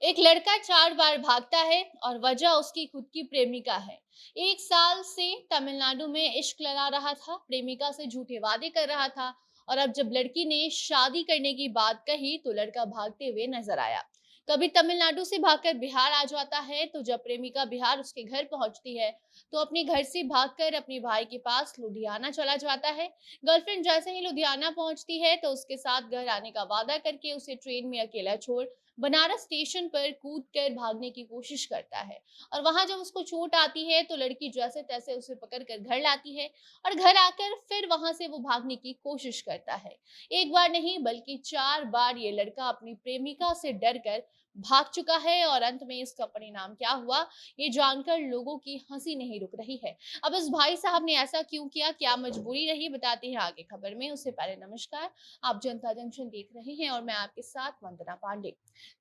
एक लड़का 4 बार भागता है और वजह उसकी खुद की प्रेमिका है। 1 साल से तमिलनाडु में इश्क लगा रहा था, प्रेमिका से झूठे वादे कर रहा था और अब जब लड़की ने शादी करने की बात कही तो लड़का भागते हुए नजर आया। कभी तमिलनाडु से भागकर बिहार आ जाता है, तो जब प्रेमिका बिहार उसके घर पहुंचती है तो अपने घर से भागकर अपने भाई के पास लुधियाना चला जाता है। गर्लफ्रेंड जैसे ही लुधियाना पहुंचती है तो उसके साथ घर आने का वादा करके उसे ट्रेन में अकेला छोड़ बनारस स्टेशन पर कूदकर भागने की कोशिश करता है। और वहां जब उसको चोट आती है तो लड़की जैसे तैसे उसे पकड़कर घर लाती है और घर आकर फिर वहां से वो भागने की कोशिश करता है। एक बार नहीं बल्कि 4 बार ये लड़का अपनी प्रेमिका से डरकर भाग चुका है और अंत में इसका परिणाम क्या हुआ, ये जानकर लोगों की हंसी नहीं रुक रही है। अब इस भाई साहब ने ऐसा क्यों किया, क्या मजबूरी रही, बताते हैं आगे खबर में। उससे पहले नमस्कार, आप जनता जंक्शन देख रहे हैं और मैं आपके साथ वंदना पांडे।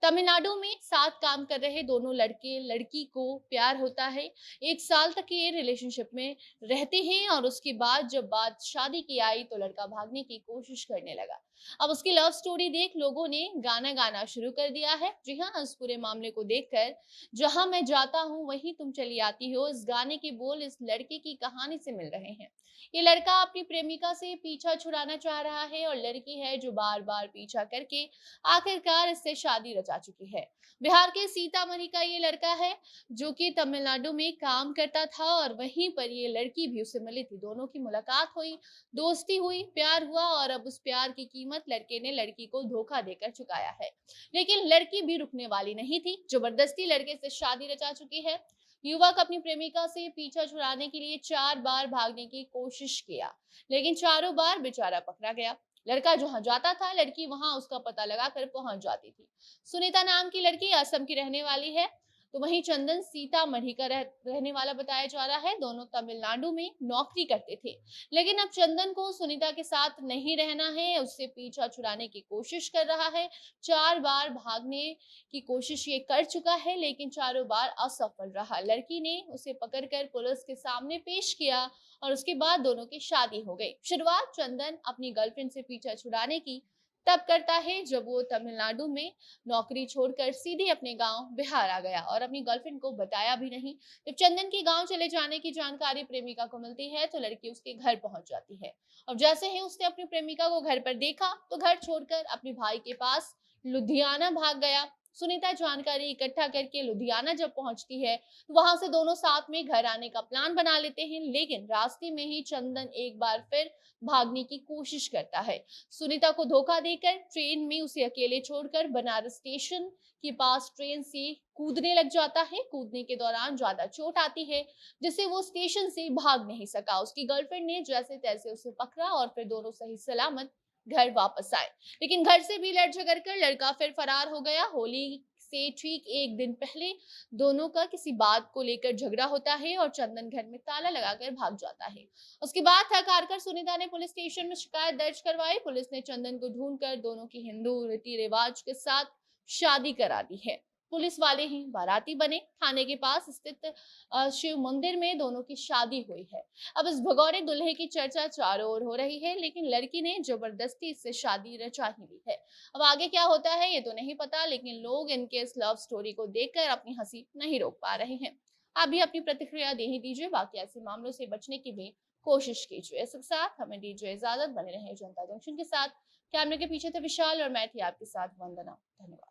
तमिलनाडु में साथ काम कर रहे दोनों लड़के लड़की को प्यार होता है। 1 साल तक ये रिलेशनशिप में रहते हैं और उसके बाद जब बात शादी की आई तो लड़का भागने की कोशिश करने लगा। अब उसकी लव स्टोरी देख लोगों ने गाना गाना शुरू कर दिया है। जी हाँ, इस पूरे मामले को देखकर जहां मैं जाता हूँ वहीं तुम चली आती हो, इस गाने के बोल इस लड़के की कहानी से मिल रहे हैं। ये लड़का अपनी प्रेमिका से पीछा छुड़ाना चाह रहा है और लड़की है जो बार बार पीछा करके आखिरकार इससे शादी रचा चुकी है। बिहार के सीतामढ़ी का ये लड़का है जो कि तमिलनाडु में काम करता था और वहीं पर ये लड़की भी उससे मिली थी। दोनों की मुलाकात हुई, दोस्ती हुई, प्यार हुआ और अब उस प्यार की कीमत लड़के ने लड़की को धोखा देकर चुकाया है। लेकिन लड़की भी रुकने वाली नहीं थी, जबरदस्ती लड़के से शादी रचा चुकी है। युवक अपनी प्रेमिका से पीछा छुड़ाने के लिए 4 बार भागने की कोशिश किया, लेकिन चारों बार बेचारा पकड़ा गया। लड़का जहां जाता था लड़की वहां उसका पता लगाकर पहुंच जाती थी। सुनीता नाम की लड़की असम की रहने वाली है, तो वहीं चंदन सीतामढ़ी का रहने वाला बताया जा रहा है। दोनों तमिलनाडु में नौकरी करते थे, लेकिन अब चंदन को सुनीता के साथ नहीं रहना है, उससे पीछा छुड़ाने की कोशिश कर रहा है। 4 बार भागने की कोशिश ये कर चुका है लेकिन चारों बार असफल रहा। लड़की ने उसे पकड़कर पुलिस के सामने पेश किया और उसके बाद दोनों की शादी हो गई। शुरुआत चंदन अपनी गर्लफ्रेंड से पीछा छुड़ाने की तब करता है जब वो तमिलनाडु में नौकरी छोड़कर सीधे अपने गांव बिहार आ गया और अपनी गर्लफ्रेंड को बताया भी नहीं। जब चंदन के गांव चले जाने की जानकारी प्रेमिका को मिलती है तो लड़की उसके घर पहुंच जाती है और जैसे ही उसने अपनी प्रेमिका को घर पर देखा तो घर छोड़कर अपने भाई के पास लुधियाना भाग गया। सुनीता जानकारी इकट्ठा करके लुधियाना जब पहुंचती है तो वहां से दोनों साथ में घर आने का प्लान बना लेते हैं, लेकिन रास्ते में ही चंदन एक बार फिर भागने की कोशिश करता है। सुनीता को धोखा देकर ट्रेन में उसे अकेले छोड़कर बनारस स्टेशन के पास ट्रेन से कूदने लग जाता है। कूदने के दौरान ज्यादा चोट आती है जिससे वो स्टेशन से भाग नहीं सका। उसकी गर्लफ्रेंड ने जैसे तैसे उसे पकड़ा और फिर दोनों सही सलामत घर वापस आए, लेकिन घर से भी लड़ झगड़ कर लड़का फिर फरार हो गया। होली से ठीक 1 दिन पहले दोनों का किसी बात को लेकर झगड़ा होता है और चंदन घर में ताला लगाकर भाग जाता है। उसके बाद थक हार कर सुनीता ने पुलिस स्टेशन में शिकायत दर्ज करवाई। पुलिस ने चंदन को ढूंढकर दोनों की हिंदू रीति रिवाज के साथ शादी करा दी है। पुलिस वाले ही बाराती बने। थाने के पास स्थित शिव मंदिर में दोनों की शादी हुई है। अब इस भगोड़े दुल्हे की चर्चा चारों ओर हो रही है, लेकिन लड़की ने जबरदस्ती इससे शादी रचा ही ली है। अब आगे क्या होता है ये तो नहीं पता, लेकिन लोग इनके इस लव स्टोरी को देखकर अपनी हंसी नहीं रोक पा रहे हैं। आप भी अपनी प्रतिक्रिया दे ही दीजिए, बाकी ऐसे मामलों से बचने की भी कोशिश कीजिए। इसके साथ हमें दीजिए इजाजत, बने रहे जनता जंक्शन के साथ। कैमरे के पीछे थे विशाल और मैं थी आपके साथ वंदना। धन्यवाद।